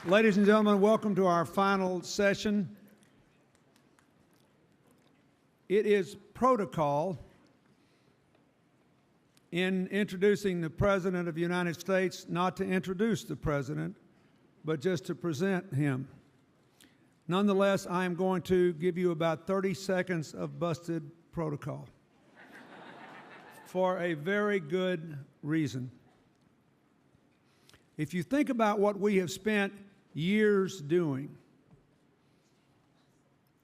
Ladies and gentlemen, welcome to our final session. It is protocol in introducing the President of the United States not to introduce the President, but just to present him. Nonetheless, I am going to give you about 30 seconds of busted protocol for a very good reason. If you think about what we have spent years doing,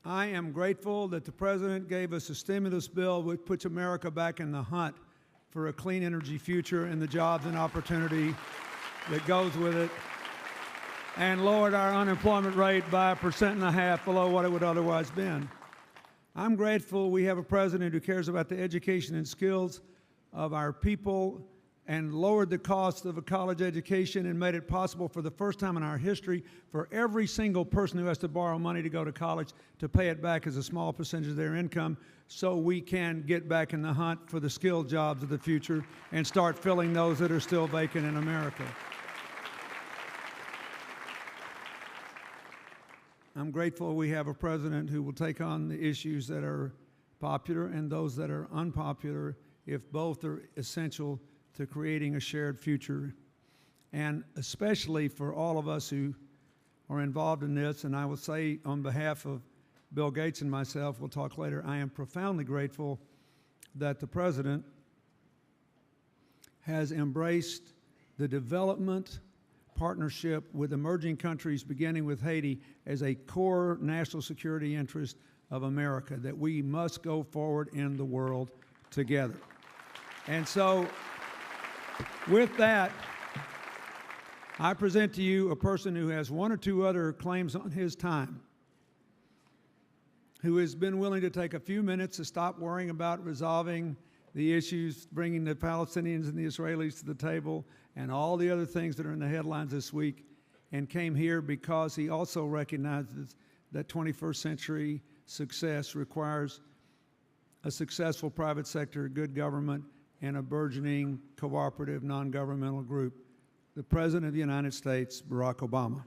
I am grateful that the President gave us a stimulus bill which puts America back in the hunt for a clean energy future and the jobs and opportunity that goes with it, and lowered our unemployment rate by 1.5% below what it would otherwise been. I'm grateful we have a President who cares about the education and skills of our people and lowered the cost of a college education and made it possible for the first time in our history for every single person who has to borrow money to go to college to pay it back as a small percentage of their income, so we can get back in the hunt for the skilled jobs of the future and start filling those that are still vacant in America. I'm grateful we have a President who will take on the issues that are popular and those that are unpopular, if both are essential to creating a shared future, and especially for all of us who are involved in this. And I will say on behalf of Bill Gates and myself, we'll talk later, I am profoundly grateful that the President has embraced the development partnership with emerging countries, beginning with Haiti, as a core national security interest of America, that we must go forward in the world together. And so, with that, I present to you a person who has one or two other claims on his time, who has been willing to take a few minutes to stop worrying about resolving the issues, bringing the Palestinians and the Israelis to the table, and all the other things that are in the headlines this week, and came here because he also recognizes that 21st century success requires a successful private sector, good government, and a burgeoning cooperative non-governmental group, the President of the United States, Barack Obama.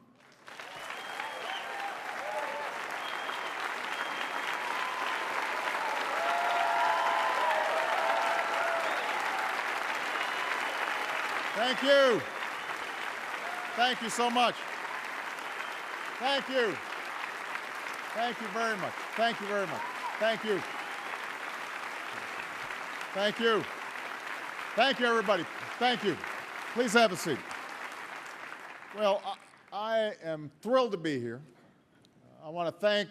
Thank you. Thank you so much. Thank you. Thank you very much. Thank you very much. Thank you. Thank you. Thank you, everybody. Thank you. Please have a seat. Well, I am thrilled to be here. I want to thank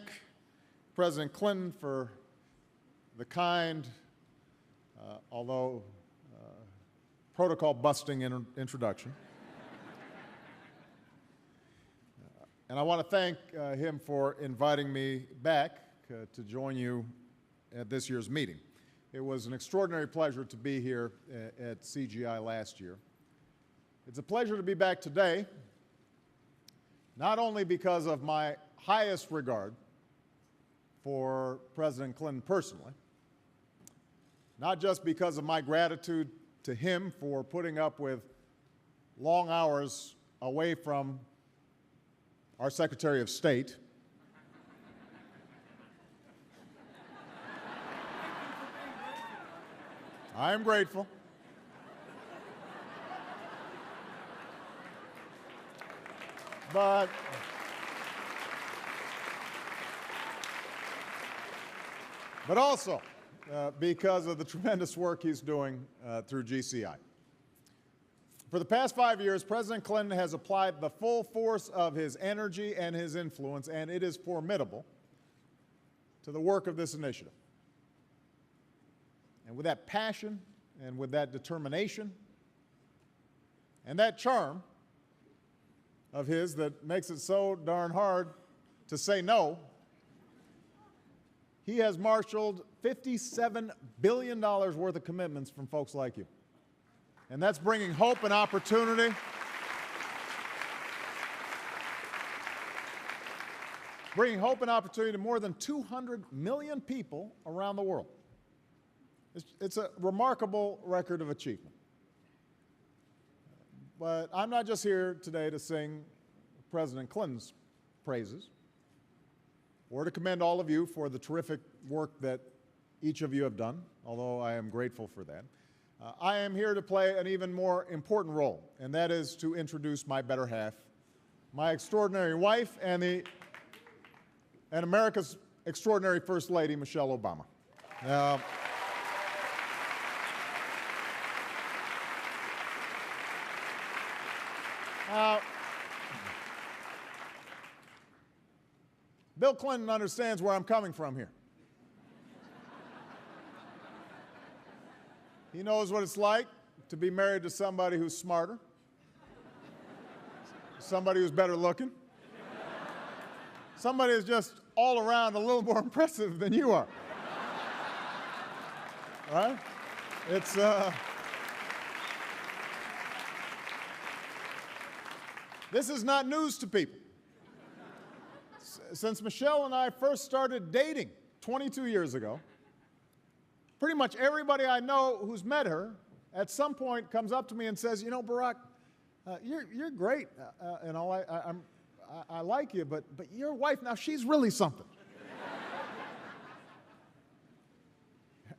President Clinton for the kind, although protocol-busting introduction. And I want to thank him for inviting me back to join you at this year's meeting. It was an extraordinary pleasure to be here at CGI last year. It's a pleasure to be back today, not only because of my highest regard for President Clinton personally, not just because of my gratitude to him for putting up with long hours away from our Secretary of State, I am grateful. But also because of the tremendous work he's doing through GCI. For the past 5 years, President Clinton has applied the full force of his energy and his influence, and it is formidable, to the work of this initiative. And with that passion and with that determination and that charm of his that makes it so darn hard to say no, he has marshaled $57 billion worth of commitments from folks like you. And that's bringing hope and opportunity. Bringing hope and opportunity to more than 200 million people around the world. It's a remarkable record of achievement. But I'm not just here today to sing President Clinton's praises, or to commend all of you for the terrific work that each of you have done, although I am grateful for that. I am here to play an even more important role, and that is to introduce my better half, my extraordinary wife, and America's extraordinary First Lady, Michelle Obama. Bill Clinton understands where I'm coming from here. He knows what it's like to be married to somebody who's smarter, somebody who's better looking, somebody who's just all around a little more impressive than you are. All right? It's, this is not news to people. Since Michelle and I first started dating 22 years ago, pretty much everybody I know who's met her at some point comes up to me and says, you know, Barack, you're great, and all, I like you, but your wife, now she's really something.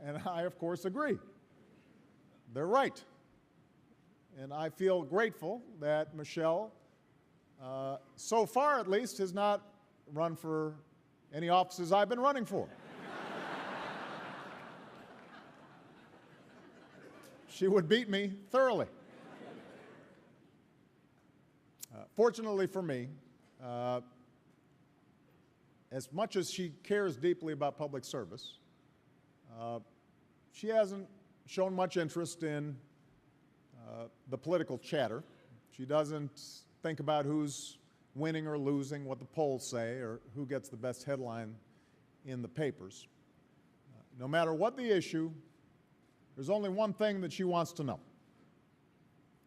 And I, of course, agree. They're right. And I feel grateful that Michelle, so far at least, has not run for any offices I've been running for. She would beat me thoroughly. Fortunately for me, as much as she cares deeply about public service, she hasn't shown much interest in the political chatter. She doesn't think about who's winning or losing, what the polls say, or who gets the best headline in the papers. No matter what the issue, there's only one thing that she wants to know,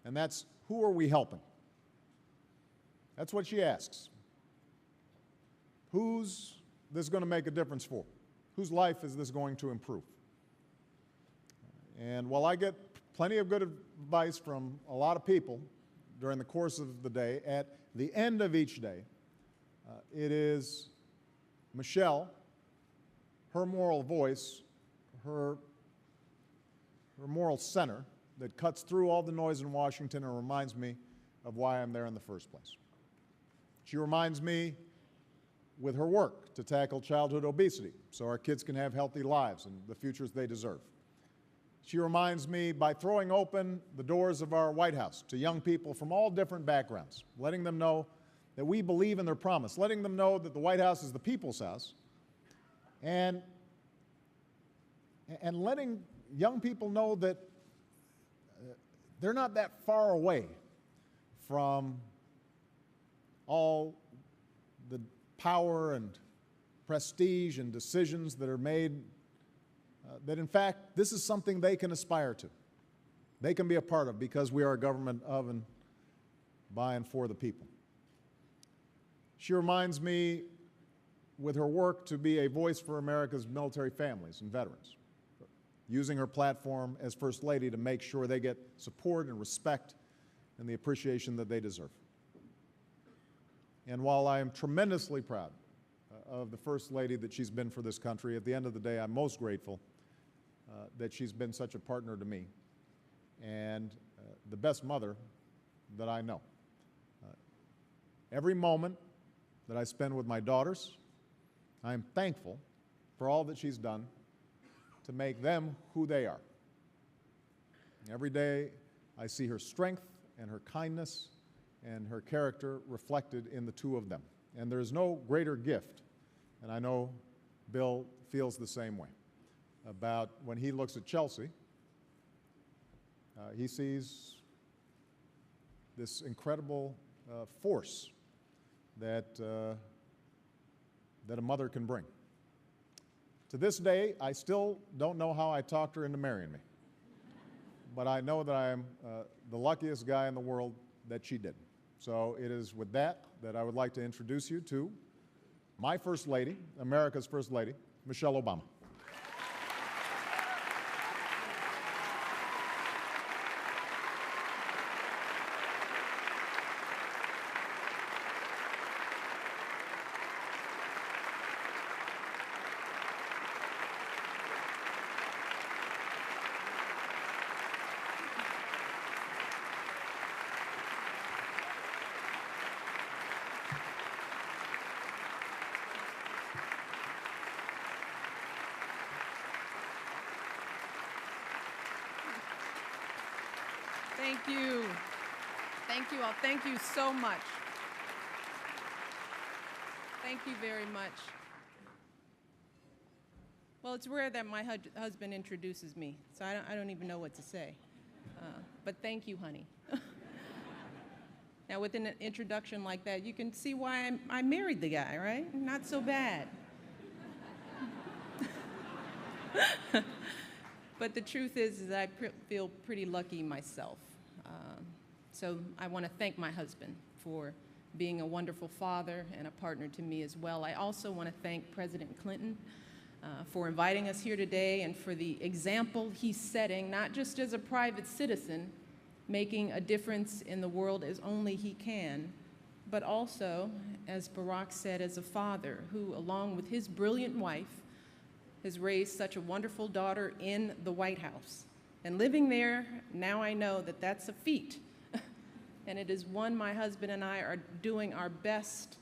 and that's, who are we helping? That's what she asks. Who's this going to make a difference for? Whose life is this going to improve? And while I get plenty of good advice from a lot of people during the course of the day, at the end of each day, it is Michelle, her moral voice, her moral center that cuts through all the noise in Washington and reminds me of why I'm there in the first place. She reminds me with her work to tackle childhood obesity so our kids can have healthy lives and the futures they deserve. She reminds me by throwing open the doors of our White House to young people from all different backgrounds, letting them know that we believe in their promise, letting them know that the White House is the people's house, and letting young people know that they're not that far away from all the power and prestige and decisions that are made, that in fact this is something they can aspire to. They can be a part of, because we are a government of and by and for the people. She reminds me with her work to be a voice for America's military families and veterans, using her platform as First Lady to make sure they get support and respect and the appreciation that they deserve. And while I am tremendously proud of the First Lady that she's been for this country, at the end of the day, I'm most grateful that she's been such a partner to me and the best mother that I know. Every moment that I spend with my daughters, I am thankful for all that she's done to make them who they are. Every day I see her strength and her kindness and her character reflected in the two of them. And there is no greater gift, and I know Bill feels the same way, about when he looks at Chelsea, he sees this incredible force that a mother can bring. To this day, I still don't know how I talked her into marrying me, but I know that I am the luckiest guy in the world that she did. So it is with that I would like to introduce you to my First Lady, America's First Lady, Michelle Obama. Thank you. Thank you all. Thank you so much. Thank you very much. Well, it's rare that my husband introduces me, so I don't even know what to say. But thank you, honey. Now, with an introduction like that, you can see why I married the guy, right? Not so bad. But the truth is I feel pretty lucky myself. So I want to thank my husband for being a wonderful father and a partner to me as well. I also want to thank President Clinton for inviting us here today and for the example he's setting, not just as a private citizen, making a difference in the world as only he can, but also, as Barack said, as a father who, along with his brilliant wife, has raised such a wonderful daughter in the White House. And living there, now I know that that's a feat. And it is one my husband and I are doing our best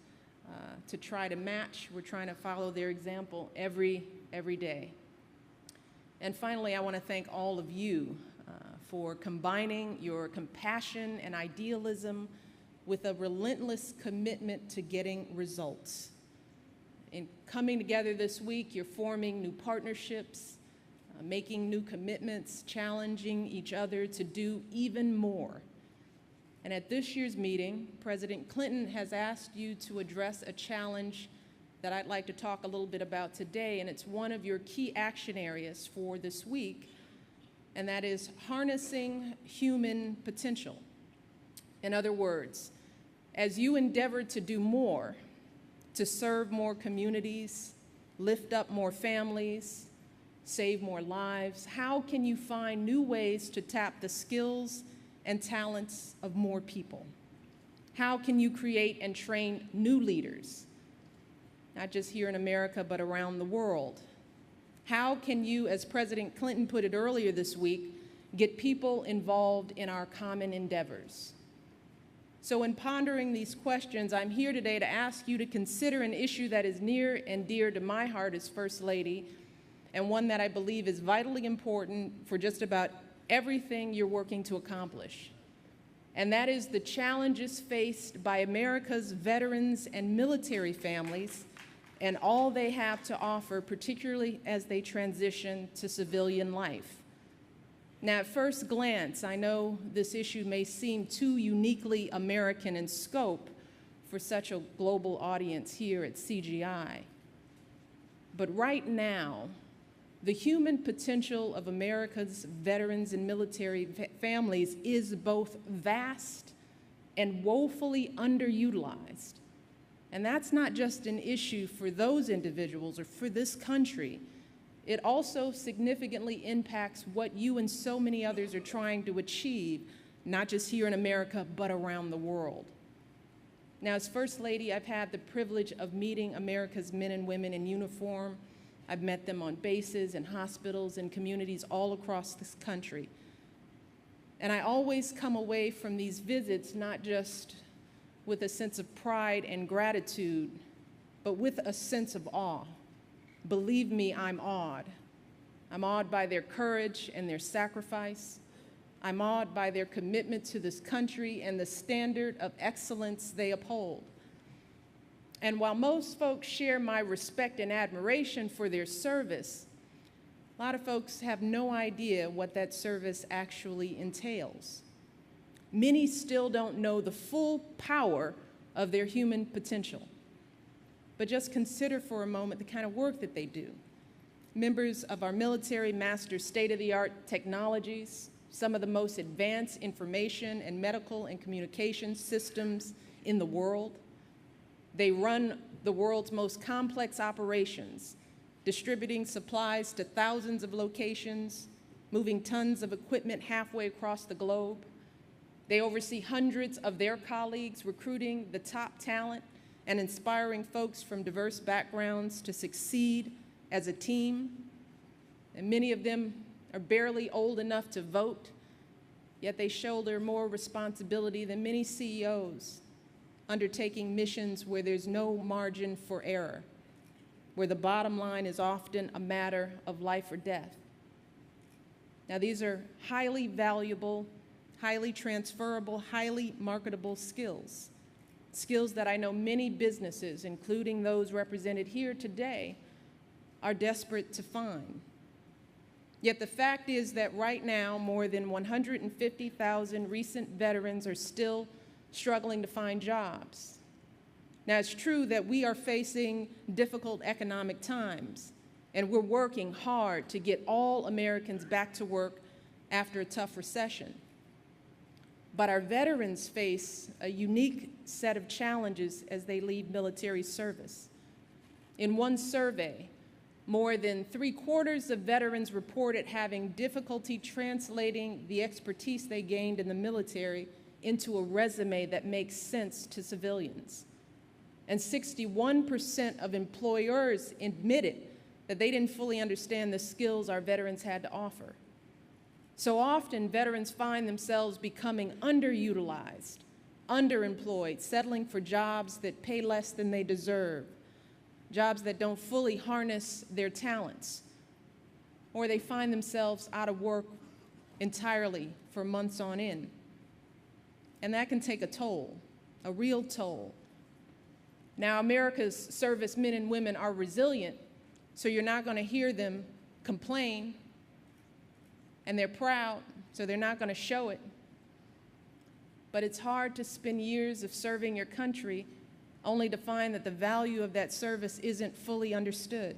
to try to match. We're trying to follow their example every day. And finally, I want to thank all of you for combining your compassion and idealism with a relentless commitment to getting results. In coming together this week, you're forming new partnerships, making new commitments, challenging each other to do even more. And at this year's meeting, President Clinton has asked you to address a challenge that I'd like to talk a little bit about today, and it's one of your key action areas for this week, and that is harnessing human potential. In other words, as you endeavor to do more, to serve more communities, lift up more families, save more lives, how can you find new ways to tap the skills and talents of more people? How can you create and train new leaders, not just here in America, but around the world? How can you, as President Clinton put it earlier this week, get people involved in our common endeavors? So in pondering these questions, I'm here today to ask you to consider an issue that is near and dear to my heart as First Lady, and one that I believe is vitally important for just about everything you're working to accomplish. And that is the challenges faced by America's veterans and military families and all they have to offer, particularly as they transition to civilian life. Now, at first glance, I know this issue may seem too uniquely American in scope for such a global audience here at CGI. But right now, the human potential of America's veterans and military families is both vast and woefully underutilized. And that's not just an issue for those individuals or for this country. It also significantly impacts what you and so many others are trying to achieve, not just here in America, but around the world. Now, as First Lady, I've had the privilege of meeting America's men and women in uniform. I've met them on bases and hospitals and communities all across this country. And I always come away from these visits not just with a sense of pride and gratitude, but with a sense of awe. Believe me, I'm awed. I'm awed by their courage and their sacrifice. I'm awed by their commitment to this country and the standard of excellence they uphold. And while most folks share my respect and admiration for their service, a lot of folks have no idea what that service actually entails. Many still don't know the full power of their human potential. But just consider for a moment the kind of work that they do. Members of our military master state-of-the-art technologies, some of the most advanced information and medical and communication systems in the world. They run the world's most complex operations, distributing supplies to thousands of locations, moving tons of equipment halfway across the globe. They oversee hundreds of their colleagues, recruiting the top talent and inspiring folks from diverse backgrounds to succeed as a team. And many of them are barely old enough to vote, yet they shoulder more responsibility than many CEOs, undertaking missions where there's no margin for error, where the bottom line is often a matter of life or death. Now, these are highly valuable, highly transferable, highly marketable skills. Skills that I know many businesses, including those represented here today, are desperate to find. Yet the fact is that right now, more than 150,000 recent veterans are still struggling to find jobs. Now, it's true that we are facing difficult economic times, and we're working hard to get all Americans back to work after a tough recession. But our veterans face a unique set of challenges as they leave military service. In one survey, more than 3/4 of veterans reported having difficulty translating the expertise they gained in the military into a resume that makes sense to civilians. And 61% of employers admitted that they didn't fully understand the skills our veterans had to offer. So often, veterans find themselves becoming underutilized, underemployed, settling for jobs that pay less than they deserve, jobs that don't fully harness their talents, or they find themselves out of work entirely for months on end. And that can take a toll, a real toll. Now, America's servicemen and women are resilient, so you're not going to hear them complain, and they're proud, so they're not going to show it. But it's hard to spend years of serving your country only to find that the value of that service isn't fully understood.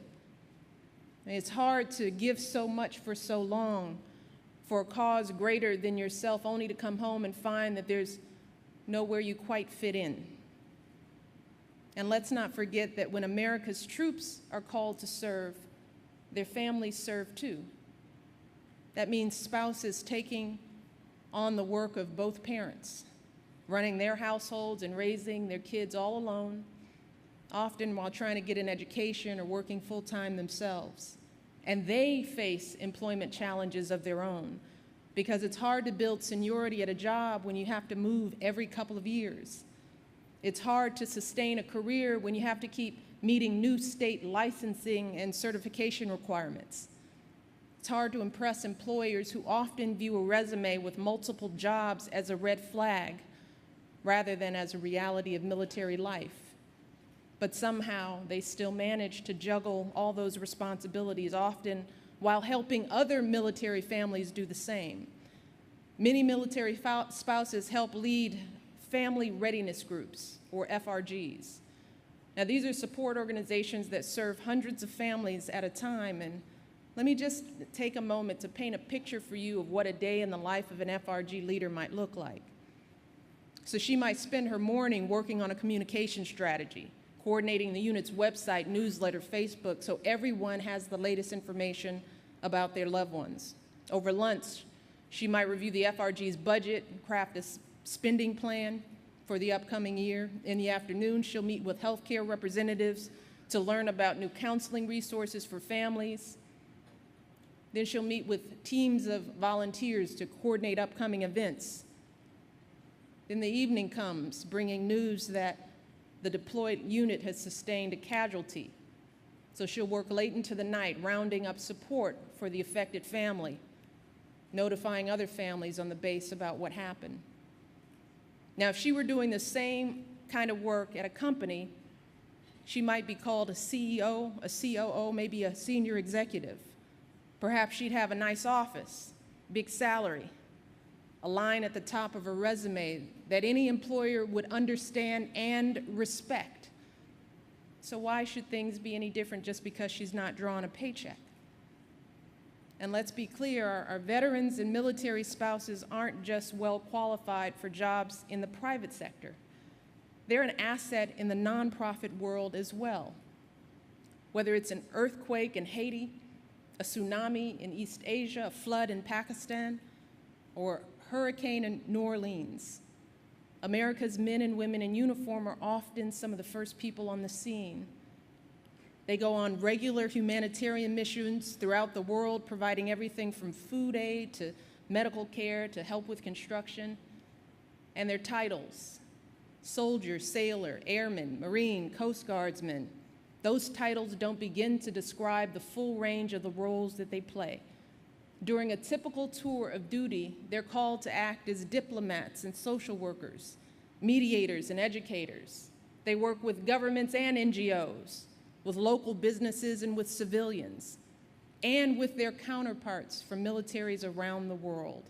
I mean, it's hard to give so much for so long for a cause greater than yourself, only to come home and find that there's nowhere you quite fit in. And let's not forget that when America's troops are called to serve, their families serve too. That means spouses taking on the work of both parents, running their households and raising their kids all alone, often while trying to get an education or working full-time themselves. And they face employment challenges of their own, because it's hard to build seniority at a job when you have to move every couple of years. It's hard to sustain a career when you have to keep meeting new state licensing and certification requirements. It's hard to impress employers who often view a resume with multiple jobs as a red flag rather than as a reality of military life. But somehow they still manage to juggle all those responsibilities, often while helping other military families do the same. Many military spouses help lead family readiness groups, or FRGs. Now, these are support organizations that serve hundreds of families at a time, and let me just take a moment to paint a picture for you of what a day in the life of an FRG leader might look like. So she might spend her morning working on a communication strategy, coordinating the unit's website, newsletter, Facebook, so everyone has the latest information about their loved ones. Over lunch, she might review the FRG's budget, craft a spending plan for the upcoming year. In the afternoon, she'll meet with healthcare representatives to learn about new counseling resources for families. Then she'll meet with teams of volunteers to coordinate upcoming events. Then the evening comes, bringing news that the deployed unit has sustained a casualty. So she'll work late into the night, rounding up support for the affected family, notifying other families on the base about what happened. Now, if she were doing the same kind of work at a company, she might be called a CEO, a COO, maybe a senior executive. Perhaps she'd have a nice office, big salary, a line at the top of her resume that any employer would understand and respect. So why should things be any different just because she's not drawing a paycheck? And let's be clear, our veterans and military spouses aren't just well qualified for jobs in the private sector. They're an asset in the nonprofit world as well. Whether it's an earthquake in Haiti, a tsunami in East Asia, a flood in Pakistan, or a hurricane in New Orleans, America's men and women in uniform are often some of the first people on the scene. They go on regular humanitarian missions throughout the world, providing everything from food aid to medical care to help with construction. And their titles: soldier, sailor, airman, Marine, Coast Guardsman. Those titles don't begin to describe the full range of the roles that they play. During a typical tour of duty, they're called to act as diplomats and social workers, mediators and educators. They work with governments and NGOs, with local businesses and with civilians, and with their counterparts from militaries around the world.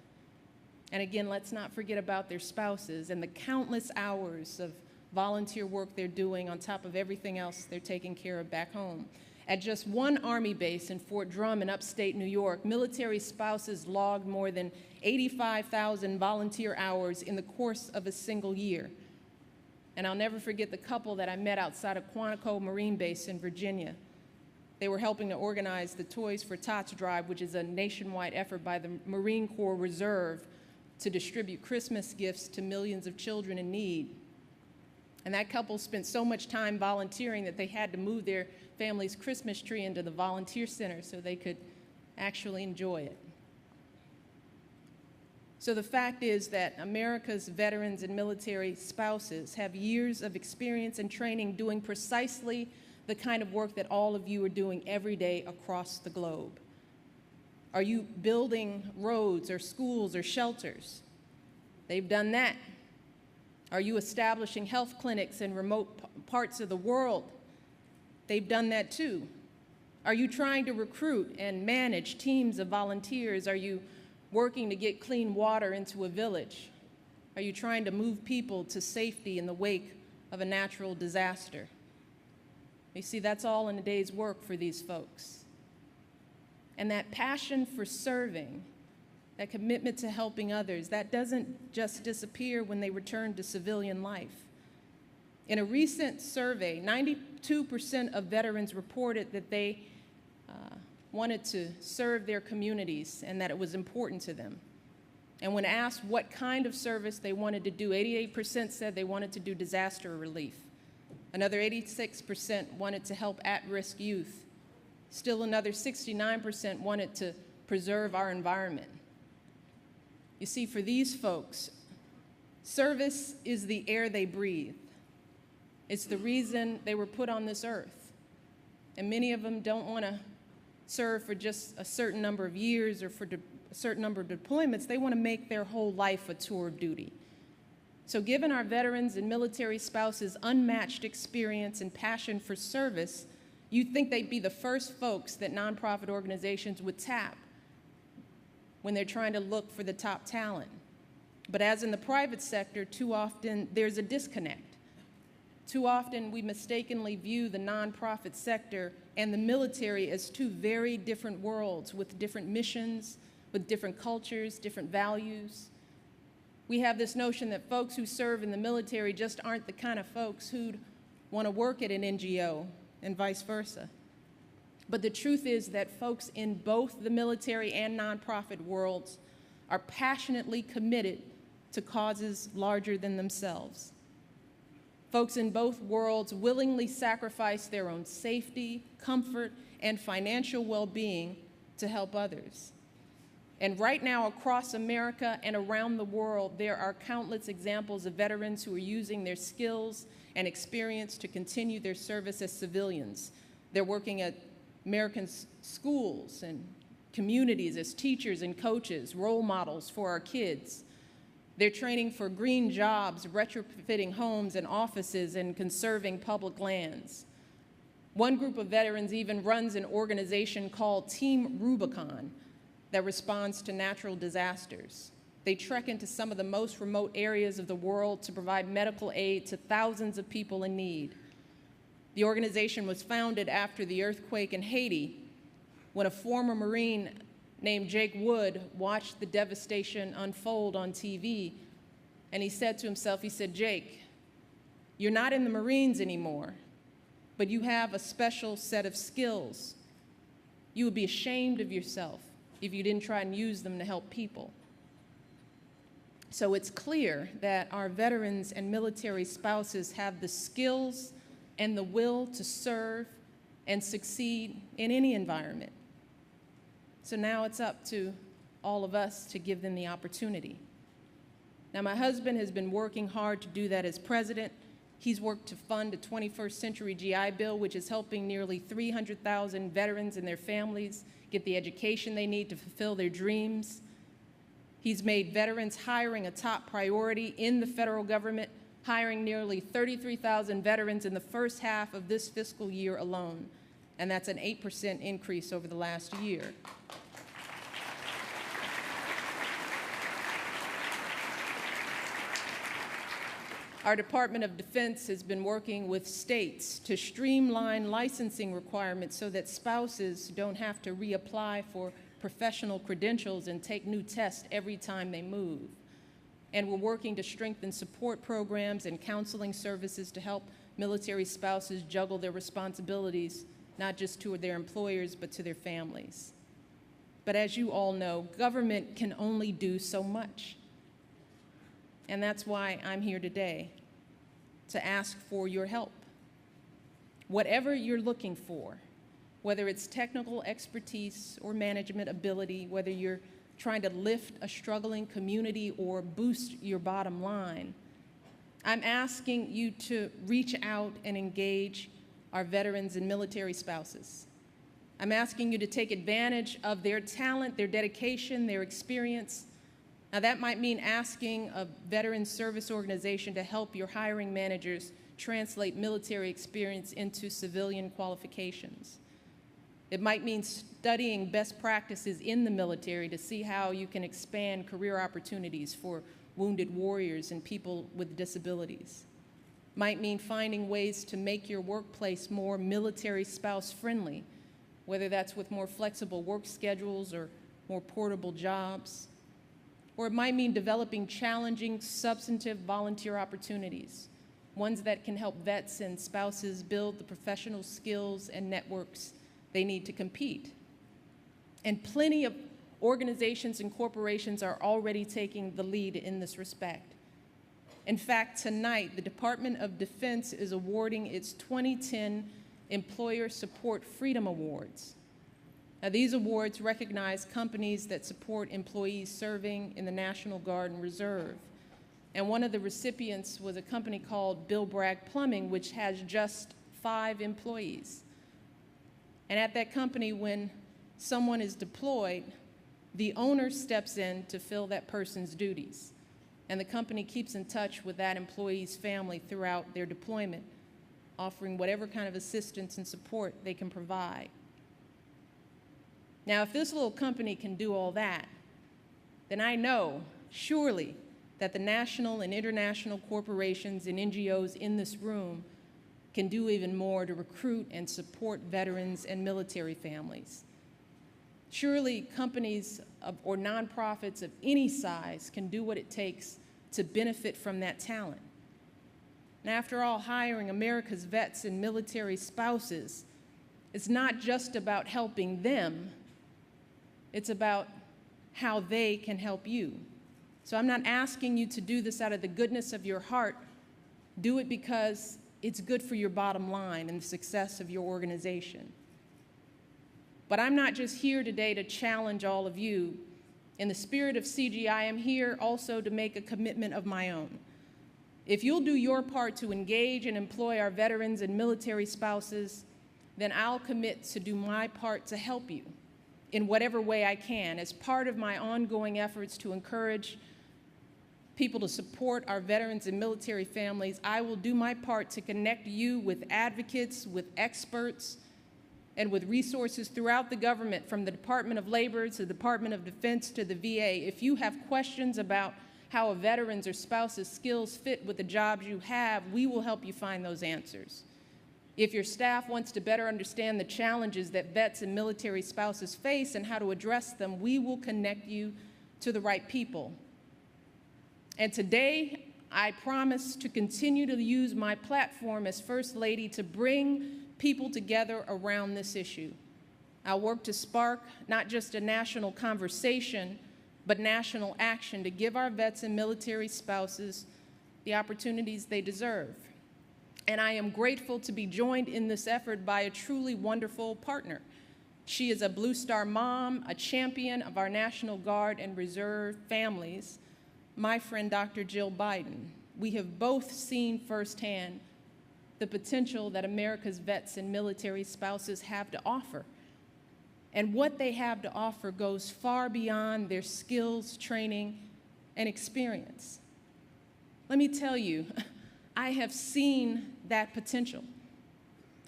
And again, let's not forget about their spouses and the countless hours of volunteer work they're doing on top of everything else they're taking care of back home. At just one Army base in Fort Drum in upstate New York, military spouses logged more than 85,000 volunteer hours in the course of a single year. And I'll never forget the couple that I met outside of Quantico Marine Base in Virginia. They were helping to organize the Toys for Tots drive, which is a nationwide effort by the Marine Corps Reserve to distribute Christmas gifts to millions of children in need. And that couple spent so much time volunteering that they had to move their family's Christmas tree into the volunteer center so they could actually enjoy it. So the fact is that America's veterans and military spouses have years of experience and training doing precisely the kind of work that all of you are doing every day across the globe. Are you building roads or schools or shelters? They've done that. Are you establishing health clinics in remote parts of the world? They've done that too. Are you trying to recruit and manage teams of volunteers? Are you working to get clean water into a village? Are you trying to move people to safety in the wake of a natural disaster? You see, that's all in a day's work for these folks. And that passion for serving, that commitment to helping others, that doesn't just disappear when they return to civilian life. In a recent survey, 92% of veterans reported that they wanted to serve their communities and that it was important to them. And when asked what kind of service they wanted to do, 88% said they wanted to do disaster relief. Another 86% wanted to help at-risk youth. Still another 69% wanted to preserve our environment. You see, for these folks, service is the air they breathe. It's the reason they were put on this earth. And many of them don't want to serve for just a certain number of years or for a certain number of deployments. They want to make their whole life a tour of duty. So given our veterans and military spouses' unmatched experience and passion for service, you'd think they'd be the first folks that nonprofit organizations would tap when they're trying to look for the top talent. But as in the private sector, too often there's a disconnect. Too often we mistakenly view the nonprofit sector and the military as two very different worlds with different missions, with different cultures, different values. We have this notion that folks who serve in the military just aren't the kind of folks who'd want to work at an NGO and vice versa. But the truth is that folks in both the military and nonprofit worlds are passionately committed to causes larger than themselves. Folks in both worlds willingly sacrifice their own safety, comfort, and financial well-being to help others. And right now, across America and around the world, there are countless examples of veterans who are using their skills and experience to continue their service as civilians. They're working at American schools and communities as teachers and coaches, role models for our kids. They're training for green jobs, retrofitting homes and offices, and conserving public lands. One group of veterans even runs an organization called Team Rubicon that responds to natural disasters. They trek into some of the most remote areas of the world to provide medical aid to thousands of people in need. The organization was founded after the earthquake in Haiti, when a former Marine named Jake Wood watched the devastation unfold on TV, and he said to himself, he said, "Jake, you're not in the Marines anymore, but you have a special set of skills. You would be ashamed of yourself if you didn't try and use them to help people." So it's clear that our veterans and military spouses have the skills and the will to serve and succeed in any environment. So now it's up to all of us to give them the opportunity. Now, my husband has been working hard to do that as president, He's worked to fund a 21st Century GI Bill, which is helping nearly 300,000 veterans and their families get the education they need to fulfill their dreams. He's made veterans hiring a top priority in the federal government, hiring nearly 33,000 veterans in the first half of this fiscal year alone, and that's an 8% increase over the last year. Our Department of Defense has been working with states to streamline licensing requirements so that spouses don't have to reapply for professional credentials and take new tests every time they move. And we're working to strengthen support programs and counseling services to help military spouses juggle their responsibilities, not just to their employers, but to their families. But as you all know, government can only do so much. And that's why I'm here today, to ask for your help. Whatever you're looking for, whether it's technical expertise or management ability, whether you're trying to lift a struggling community or boost your bottom line, I'm asking you to reach out and engage our veterans and military spouses. I'm asking you to take advantage of their talent, their dedication, their experience. Now, that might mean asking a veteran service organization to help your hiring managers translate military experience into civilian qualifications. It might mean studying best practices in the military to see how you can expand career opportunities for wounded warriors and people with disabilities. Might mean finding ways to make your workplace more military spouse friendly, whether that's with more flexible work schedules or more portable jobs. Or it might mean developing challenging, substantive volunteer opportunities, ones that can help vets and spouses build the professional skills and networks they need to compete. And plenty of organizations and corporations are already taking the lead in this respect. In fact, tonight, the Department of Defense is awarding its 2010 Employer Support Freedom Awards. Now, these awards recognize companies that support employees serving in the National Guard and Reserve. And one of the recipients was a company called Bill Bragg Plumbing, which has just 5 employees. And at that company, when someone is deployed, the owner steps in to fill that person's duties. And the company keeps in touch with that employee's family throughout their deployment, offering whatever kind of assistance and support they can provide. Now, if this little company can do all that, then I know, surely, that the national and international corporations and NGOs in this room can do even more to recruit and support veterans and military families. Surely companies or nonprofits of any size can do what it takes to benefit from that talent. And after all, hiring America's vets and military spouses is not just about helping them, it's about how they can help you. So I'm not asking you to do this out of the goodness of your heart. Do it because it's good for your bottom line and the success of your organization. But I'm not just here today to challenge all of you. In the spirit of CG, I am here also to make a commitment of my own. If you'll do your part to engage and employ our veterans and military spouses, then I'll commit to do my part to help you in whatever way I can as part of my ongoing efforts to encourage people to support our veterans and military families. I will do my part to connect you with advocates, with experts, and with resources throughout the government, from the Department of Labor to the Department of Defense to the VA. If you have questions about how a veteran's or spouse's skills fit with the jobs you have, we will help you find those answers. If your staff wants to better understand the challenges that vets and military spouses face and how to address them, we will connect you to the right people. And today, I promise to continue to use my platform as First Lady to bring people together around this issue. I'll work to spark not just a national conversation, but national action to give our vets and military spouses the opportunities they deserve. And I am grateful to be joined in this effort by a truly wonderful partner. She is a Blue Star mom, a champion of our National Guard and Reserve families, my friend Dr. Jill Biden. we have both seen firsthand the potential that America's vets and military spouses have to offer. And what they have to offer goes far beyond their skills, training, and experience. Let me tell you, I have seen that potential.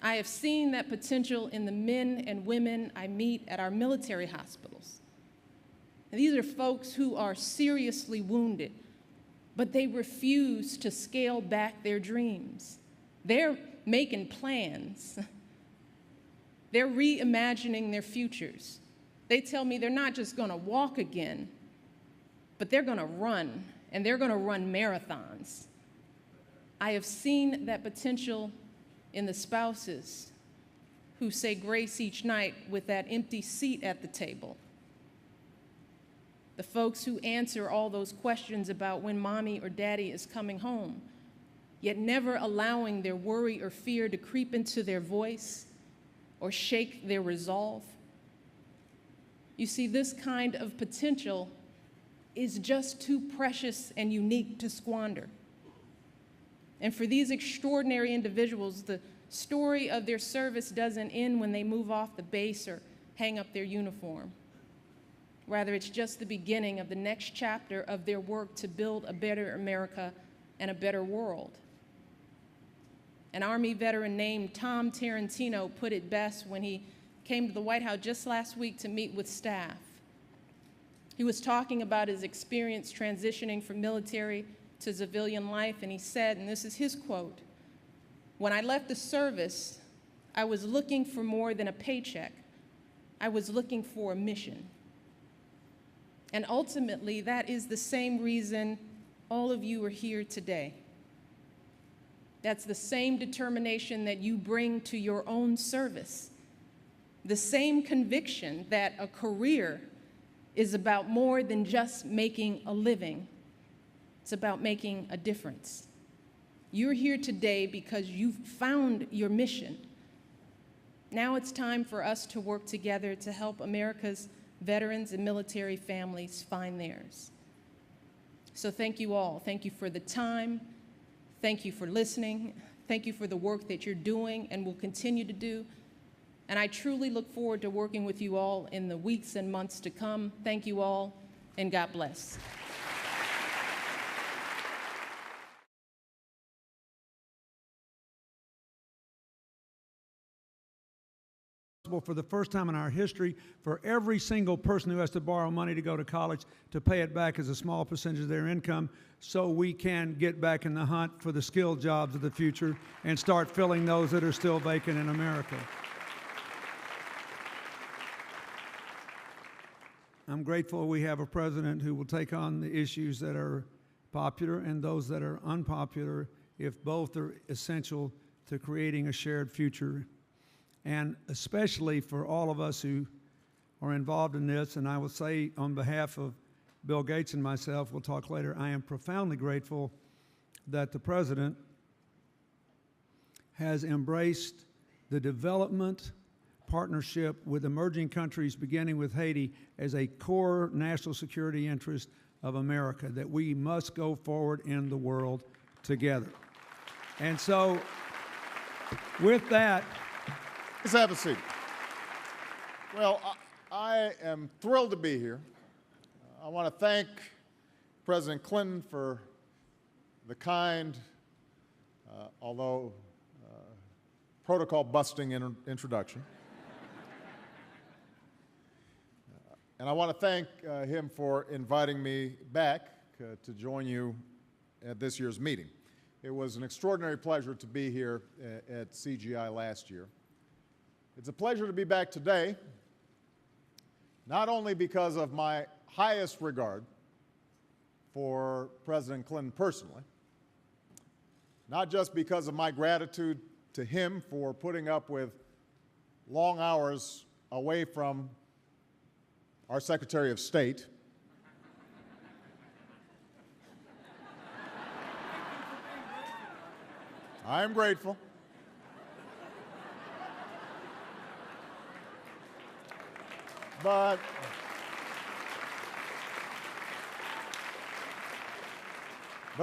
I have seen that potential in the men and women I meet at our military hospitals. And these are folks who are seriously wounded, but they refuse to scale back their dreams. They're making plans. They're reimagining their futures. They tell me they're not just going to walk again, but they're going to run, and they're going to run marathons. I have seen that potential in the spouses who say grace each night with that empty seat at the table. The folks who answer all those questions about when mommy or daddy is coming home, yet never allowing their worry or fear to creep into their voice or shake their resolve. You see, this kind of potential is just too precious and unique to squander. And for these extraordinary individuals, the story of their service doesn't end when they move off the base or hang up their uniform. Rather, it's just the beginning of the next chapter of their work to build a better America and a better world. An Army veteran named Tom Tarantino put it best when he came to the White House just last week to meet with staff. He was talking about his experience transitioning from military to civilian life, and he said, and this is his quote, "When I left the service, I was looking for more than a paycheck. I was looking for a mission." And ultimately, that is the same reason all of you are here today. That's the same determination that you bring to your own service. The same conviction that a career is about more than just making a living. It's about making a difference. You're here today because you've found your mission. Now it's time for us to work together to help America's veterans and military families find theirs. So thank you all. Thank you for the time. Thank you for listening. Thank you for the work that you're doing and will continue to do. And I truly look forward to working with you all in the weeks and months to come. Thank you all, and God bless. For the first time in our history, for every single person who has to borrow money to go to college to pay it back as a small percentage of their income, so we can get back in the hunt for the skilled jobs of the future and start filling those that are still vacant in America. I'm grateful we have a president who will take on the issues that are popular and those that are unpopular, if both are essential to creating a shared future. And especially for all of us who are involved in this, and I will say on behalf of Bill Gates and myself, we'll talk later, I am profoundly grateful that the President has embraced the development partnership with emerging countries, beginning with Haiti, as a core national security interest of America, that we must go forward in the world together. And so, with that, Please have a seat. Well, I am thrilled to be here. I want to thank President Clinton for the kind, although protocol-busting introduction. And I want to thank him for inviting me back to join you at this year's meeting. It was an extraordinary pleasure to be here at CGI last year. It's a pleasure to be back today, not only because of my highest regard for President Clinton personally, not just because of my gratitude to him for putting up with long hours away from our Secretary of State, I am grateful. But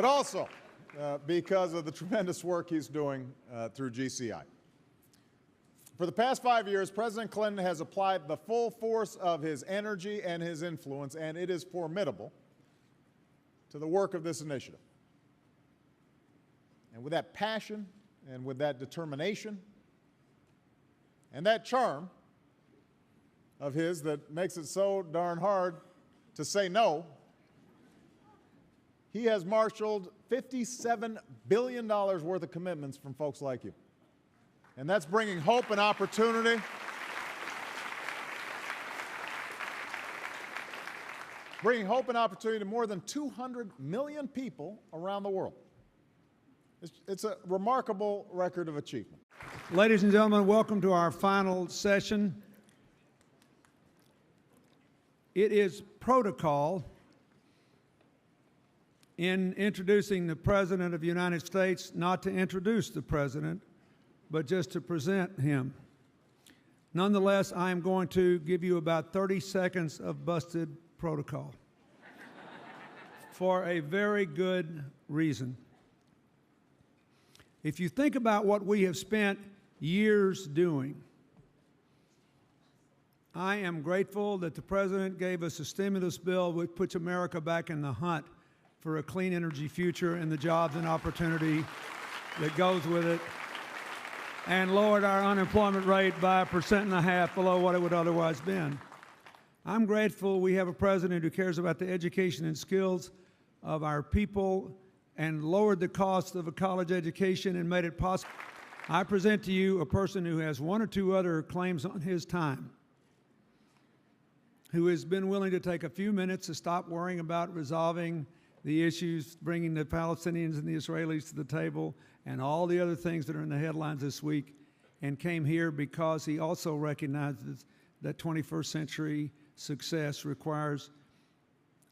also, because of the tremendous work he's doing through GCI. For the past 5 years, President Clinton has applied the full force of his energy and his influence, and it is formidable, to the work of this initiative. And with that passion and with that determination and that charm of his that makes it so darn hard to say no, he has marshaled $57 billion worth of commitments from folks like you. And that's bringing hope and opportunity. Bringing hope and opportunity to more than 200 million people around the world. It's a remarkable record of achievement. Ladies and gentlemen, welcome to our final session. It is protocol in introducing the President of the United States not to introduce the President, but just to present him. Nonetheless, I am going to give you about 30 seconds of busted protocol for a very good reason. If you think about what we have spent years doing, I am grateful that the President gave us a stimulus bill which puts America back in the hunt for a clean energy future and the jobs and opportunity that goes with it, and lowered our unemployment rate by 1.5% below what it would otherwise been. I'm grateful we have a president who cares about the education and skills of our people and lowered the cost of a college education and made it possible. I present to you a person who has one or two other claims on his time, who has been willing to take a few minutes to stop worrying about resolving the issues, bringing the Palestinians and the Israelis to the table, and all the other things that are in the headlines this week, and came here because he also recognizes that 21st century success requires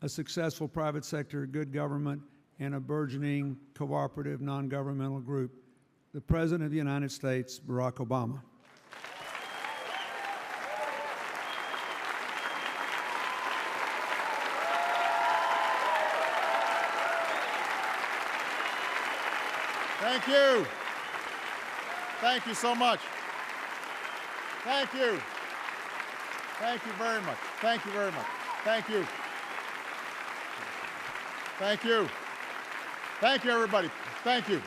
a successful private sector, good government, and a burgeoning cooperative non-governmental group, the President of the United States, Barack Obama. Thank you. Thank you so much. Thank you. Thank you very much. Thank you very much. Thank you. Thank you. Thank you, everybody. Thank you.